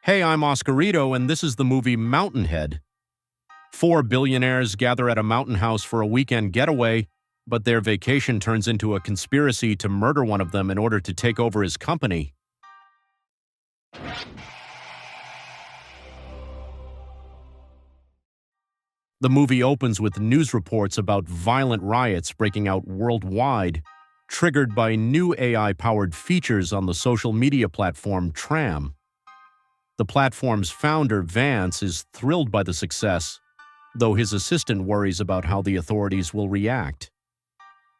Hey, I'm Oscarito, and this is the movie Mountainhead. Four billionaires gather at a mountain house for a weekend getaway, but their vacation turns into a conspiracy to murder one of them in order to take over his company. The movie opens with news reports about violent riots breaking out worldwide, triggered by new AI-powered features on the social media platform Tram. The platform's founder, Vance, is thrilled by the success, though his assistant worries about how the authorities will react.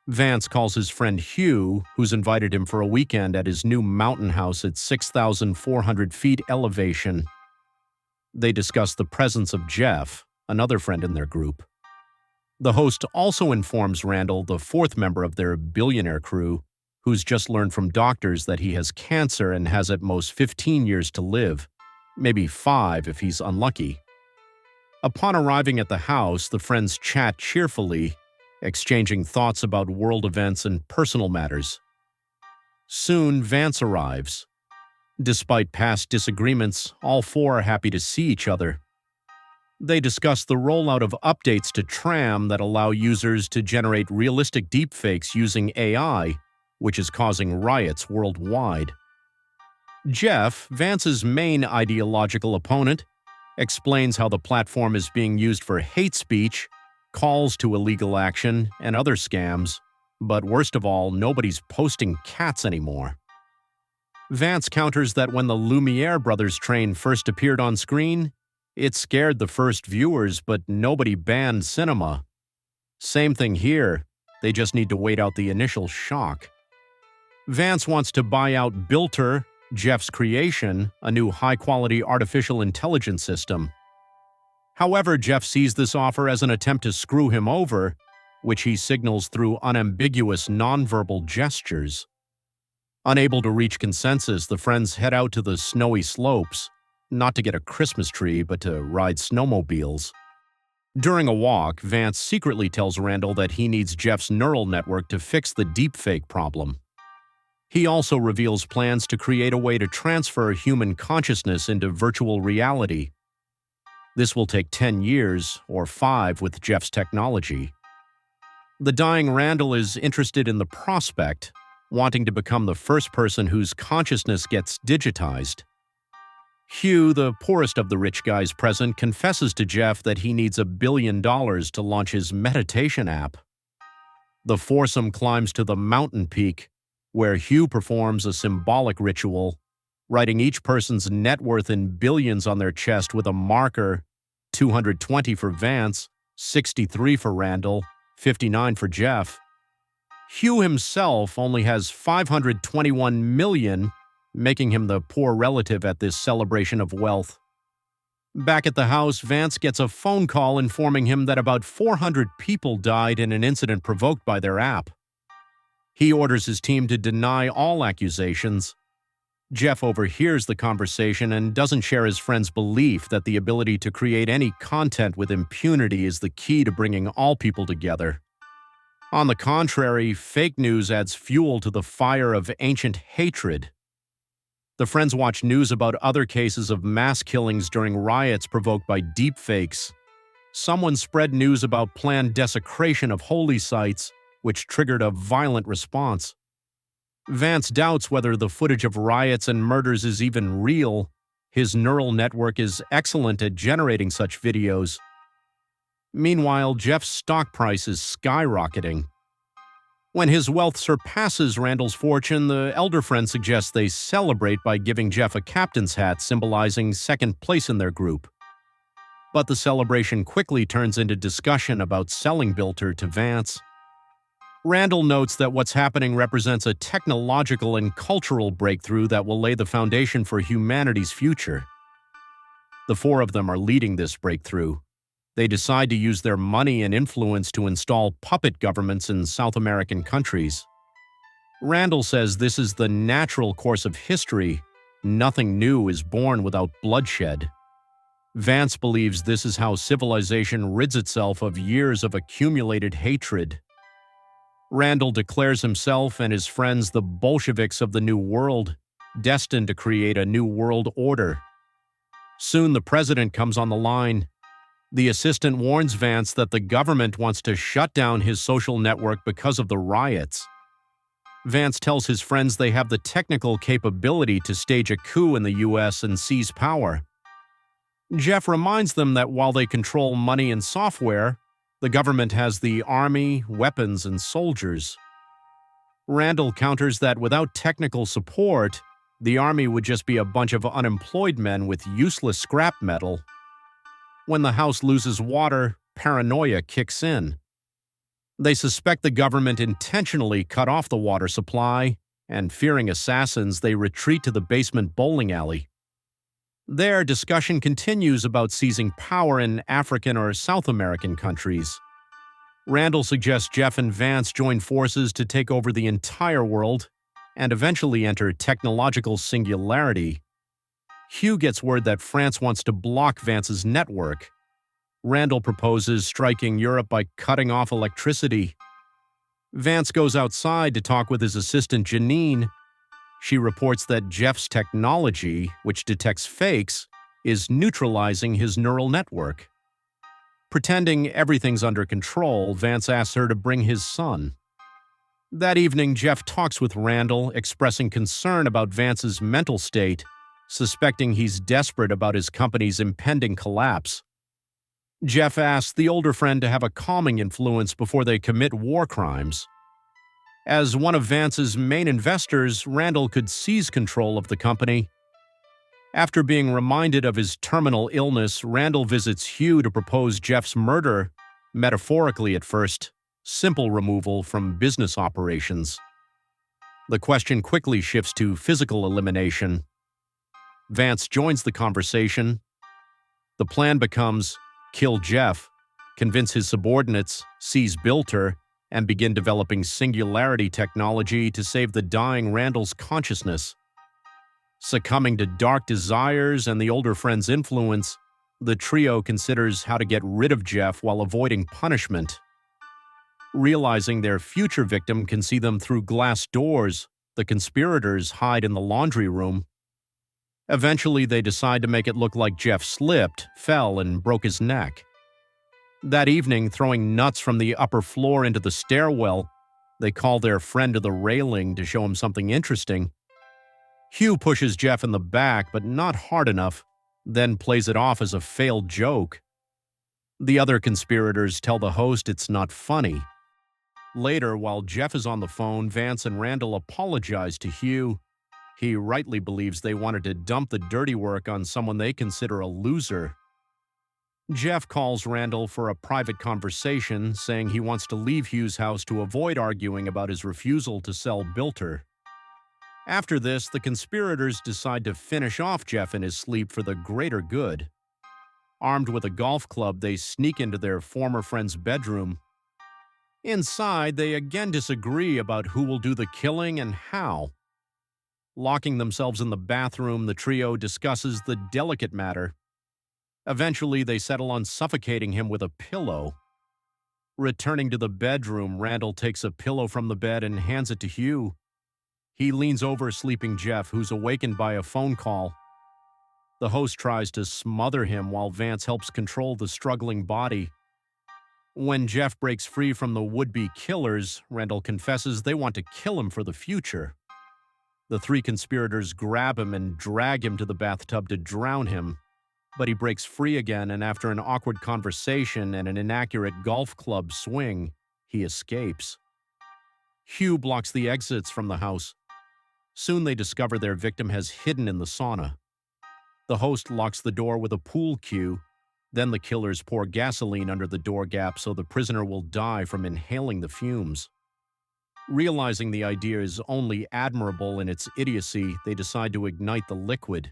Vance calls his friend Hugh, who's invited him for a weekend at his new mountain house at 6,400 feet elevation. They discuss the presence of Jeff, another friend in their group. The host also informs Randall, the fourth member of their billionaire crew, who's just learned from doctors that he has cancer and has at most 15 years to live, maybe 5 if he's unlucky. Upon arriving at the house, the friends chat cheerfully, exchanging thoughts about world events and personal matters. Soon, Vance arrives. Despite past disagreements, all four are happy to see each other. They discuss the rollout of updates to Tram that allow users to generate realistic deepfakes using AI, which is causing riots worldwide. Jeff, Vance's main ideological opponent, explains how the platform is being used for hate speech, calls to illegal action, and other scams, but worst of all, nobody's posting cats anymore. Vance counters that when the Lumiere brothers train first appeared on screen, it scared the first viewers, but nobody banned cinema. Same thing here, they just need to wait out the initial shock. Vance wants to buy out Bilter, Jeff's creation, a new high-quality artificial intelligence system. However, Jeff sees this offer as an attempt to screw him over, which he signals through unambiguous nonverbal gestures. Unable to reach consensus, the friends head out to the snowy slopes, not to get a Christmas tree, but to ride snowmobiles. During a walk, Vance secretly tells Randall that he needs Jeff's neural network to fix the deepfake problem. He also reveals plans to create a way to transfer human consciousness into virtual reality. This will take 10 years, or 5 with Jeff's technology. The dying Randall is interested in the prospect, wanting to become the first person whose consciousness gets digitized. Hugh, the poorest of the rich guys present, confesses to Jeff that he needs $1 billion to launch his meditation app. The foursome climbs to the mountain peak, where Hugh performs a symbolic ritual, writing each person's net worth in billions on their chest with a marker: 220 for Vance, 63 for Randall, 59 for Jeff. Hugh himself only has 521 million, making him the poor relative at this celebration of wealth. Back at the house, Vance gets a phone call informing him that about 400 people died in an incident provoked by their app. He orders his team to deny all accusations. Jeff overhears the conversation and doesn't share his friend's belief that the ability to create any content with impunity is the key to bringing all people together. On the contrary, fake news adds fuel to the fire of ancient hatred. The friends watch news about other cases of mass killings during riots provoked by deepfakes. Someone spread news about planned desecration of holy sites, which triggered a violent response. Vance doubts whether the footage of riots and murders is even real. His neural network is excellent at generating such videos. Meanwhile, Jeff's stock price is skyrocketing. When his wealth surpasses Randall's fortune, the elder friend suggests they celebrate by giving Jeff a captain's hat symbolizing second place in their group. But the celebration quickly turns into discussion about selling Bilter to Vance. Randall notes that what's happening represents a technological and cultural breakthrough that will lay the foundation for humanity's future. The four of them are leading this breakthrough. They decide to use their money and influence to install puppet governments in South American countries. Randall says this is the natural course of history. Nothing new is born without bloodshed. Vance believes this is how civilization rids itself of years of accumulated hatred. Randall declares himself and his friends the Bolsheviks of the New World, destined to create a new world order. Soon the president comes on the line. The assistant warns Vance that the government wants to shut down his social network because of the riots. Vance tells his friends they have the technical capability to stage a coup in the US and seize power. Jeff reminds them that while they control money and software, the government has the army, weapons, and soldiers. Randall counters that without technical support, the army would just be a bunch of unemployed men with useless scrap metal. When the house loses water, paranoia kicks in. They suspect the government intentionally cut off the water supply, and fearing assassins, they retreat to the basement bowling alley. There, discussion continues about seizing power in African or South American countries. Randall suggests Jeff and Vance join forces to take over the entire world and eventually enter technological singularity. Hugh gets word that France wants to block Vance's network. Randall proposes striking Europe by cutting off electricity. Vance goes outside to talk with his assistant Janine. She reports that Jeff's technology, which detects fakes, is neutralizing his neural network. Pretending everything's under control, Vance asks her to bring his son. That evening, Jeff talks with Randall, expressing concern about Vance's mental state, suspecting he's desperate about his company's impending collapse. Jeff asks the older friend to have a calming influence before they commit war crimes. As one of Vance's main investors, Randall could seize control of the company. After being reminded of his terminal illness, Randall visits Hugh to propose Jeff's murder, metaphorically at first, simple removal from business operations. The question quickly shifts to physical elimination. Vance joins the conversation. The plan becomes kill Jeff, convince his subordinates, seize Bilter, and begin developing singularity technology to save the dying Randall's consciousness. Succumbing to dark desires and the older friend's influence, the trio considers how to get rid of Jeff while avoiding punishment. Realizing their future victim can see them through glass doors, the conspirators hide in the laundry room. Eventually, they decide to make it look like Jeff slipped, fell, and broke his neck. That evening, throwing nuts from the upper floor into the stairwell, they call their friend to the railing to show him something interesting. Hugh pushes Jeff in the back, but not hard enough, then plays it off as a failed joke. The other conspirators tell the host it's not funny. Later, while Jeff is on the phone, Vance and Randall apologize to Hugh. He rightly believes they wanted to dump the dirty work on someone they consider a loser. Jeff calls Randall for a private conversation, saying he wants to leave Hugh's house to avoid arguing about his refusal to sell Bilter. After this, the conspirators decide to finish off Jeff in his sleep for the greater good. Armed with a golf club, they sneak into their former friend's bedroom. Inside, they again disagree about who will do the killing and how. Locking themselves in the bathroom, the trio discusses the delicate matter. Eventually, they settle on suffocating him with a pillow. Returning to the bedroom, Randall takes a pillow from the bed and hands it to Hugh. He leans over sleeping Jeff, who's awakened by a phone call. The host tries to smother him while Vance helps control the struggling body. When Jeff breaks free from the would-be killers, Randall confesses they want to kill him for the future. The three conspirators grab him and drag him to the bathtub to drown him. But he breaks free again, and after an awkward conversation and an inaccurate golf club swing, he escapes. Hugh blocks the exits from the house. Soon they discover their victim has hidden in the sauna. The host locks the door with a pool cue. Then the killers pour gasoline under the door gap so the prisoner will die from inhaling the fumes. Realizing the idea is only admirable in its idiocy, they decide to ignite the liquid.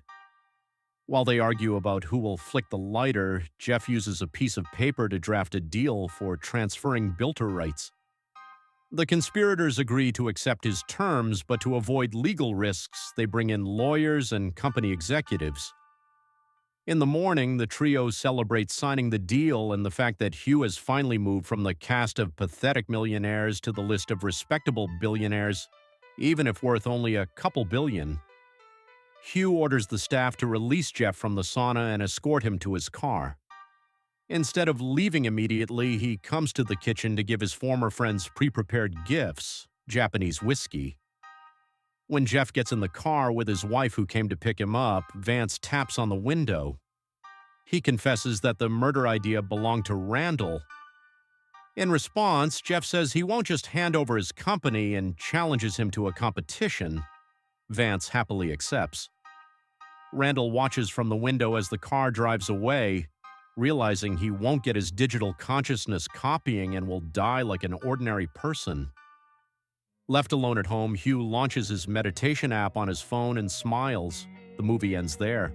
While they argue about who will flick the lighter, Jeff uses a piece of paper to draft a deal for transferring Bilter rights. The conspirators agree to accept his terms, but to avoid legal risks, they bring in lawyers and company executives. In the morning, the trio celebrates signing the deal and the fact that Hugh has finally moved from the cast of pathetic millionaires to the list of respectable billionaires, even if worth only a couple billion. Hugh orders the staff to release Jeff from the sauna and escort him to his car. Instead of leaving immediately, he comes to the kitchen to give his former friends pre-prepared gifts, Japanese whiskey. When Jeff gets in the car with his wife who came to pick him up, Vance taps on the window. He confesses that the murder idea belonged to Randall. In response, Jeff says he won't just hand over his company and challenges him to a competition. Vance happily accepts. Randall watches from the window as the car drives away, realizing he won't get his digital consciousness copying and will die like an ordinary person. Left alone at home, Hugh launches his meditation app on his phone and smiles. The movie ends there.